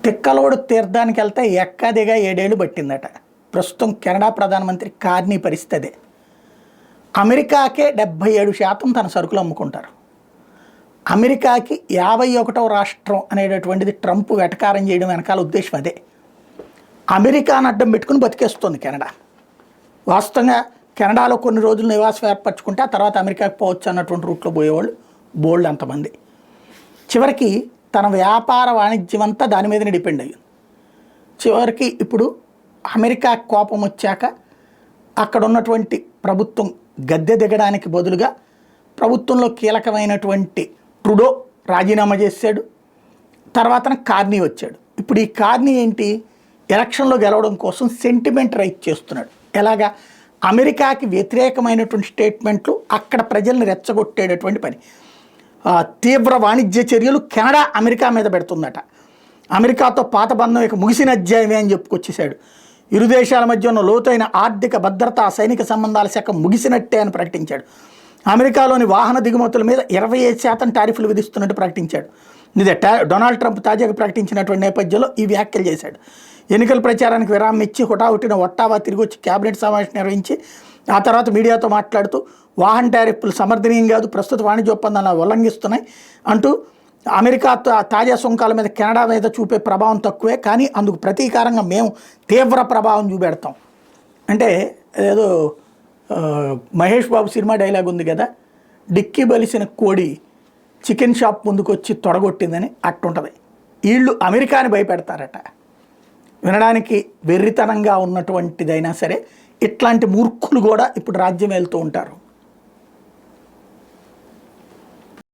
తిక్కలోడు తీర్థానికి వెళ్తే ఎక్కదిగా 7 ఏళ్ళు పట్టిందట. ప్రస్తుతం కెనడా ప్రధానమంత్రి కార్నీ పరిస్థితి. అమెరికాకే 77% తన సరుకులు అమ్ముకుంటారు. అమెరికాకి 51వ రాష్ట్రం అనేటటువంటిది ట్రంప్ వెటకారం చేయడం వెనకాల ఉద్దేశం అదే. అమెరికాను అడ్డం పెట్టుకుని బతికేస్తుంది కెనడా. వాస్తవంగా కెనడాలో కొన్ని రోజులు నివాసం ఏర్పరచుకుంటే ఆ తర్వాత అమెరికాకి పోవచ్చు అన్నటువంటి రూట్లో పోయేవాళ్ళు బోల్డ్ అంతమంది. చివరికి తన వ్యాపార వాణిజ్యం అంతా దాని మీదనే డిపెండ్ అయ్యింది. చివరికి ఇప్పుడు అమెరికా కోపం వచ్చాక అక్కడ ఉన్నటువంటి ప్రభుత్వం గద్దె దిగడానికి బదులుగా ప్రభుత్వంలో కీలకమైనటువంటి ట్రుడో రాజీనామా చేశాడు. తర్వాత కార్నీ వచ్చాడు. ఇప్పుడు ఈ కార్నీ ఏంటి, ఎలక్షన్లో గెలవడం కోసం సెంటిమెంట్ రైట్ చేస్తున్నాడు. ఎలాగా, అమెరికాకి వ్యతిరేకమైనటువంటి స్టేట్మెంట్లు అక్కడ ప్రజల్ని రెచ్చగొట్టేటటువంటి పని. తీవ్ర వాణిజ్య చర్యలు కెనడా అమెరికా మీద పెడుతుందట. అమెరికాతో పాత బంధం ఇక ముగిసిన అధ్యాయమే అని చెప్పుకొచ్చేశాడు. ఇరు దేశాల మధ్య ఉన్న లోతైన ఆర్థిక భద్రత సైనిక సంబంధాల శాఖ ముగిసినట్టే అని ప్రకటించాడు. అమెరికాలోని వాహన దిగుమతుల మీద 25% టారిఫ్లు విధిస్తున్నట్టు ప్రకటించాడు. ఇదే డొనాల్డ్ ట్రంప్ తాజాగా ప్రకటించినటువంటి నేపథ్యంలో ఈ వ్యాఖ్యలు చేశాడు. ఎన్నికల ప్రచారానికి విరామం ఇచ్చి హుటాహుటిన ఒట్టావా తిరిగి వచ్చి కేబినెట్ సమావేశం నిర్వహించి ఆ తర్వాత మీడియాతో మాట్లాడుతూ వాహన టారిఫ్లు సమర్థనీయం కాదు, ప్రస్తుత వాణిజ్య ఒప్పందాలను ఉల్లంఘిస్తున్నాయి అంటూ అమెరికా తాజా సుంకాల మీద కెనడా మీద చూపే ప్రభావం తక్కువే, కానీ అందుకు ప్రతీకారంగా మేము తీవ్ర ప్రభావం చూపెడతాం అంటే ఏదో మహేష్ బాబు సినిమా డైలాగ్ ఉంది కదా, డిక్కీ బలిసిన కోడి చికెన్ షాప్ ముందుకు వచ్చి తొడగొట్టిందని అట్టుంటుంది. వీళ్ళు అమెరికాని భయపెడతారట. వినడానికి వెర్రితనంగా ఉన్నటువంటిదైనా సరే ఇట్లాంటి మూర్ఖులు కూడా ఇప్పుడు రాజ్యం వెళ్తూ ఉంటారు.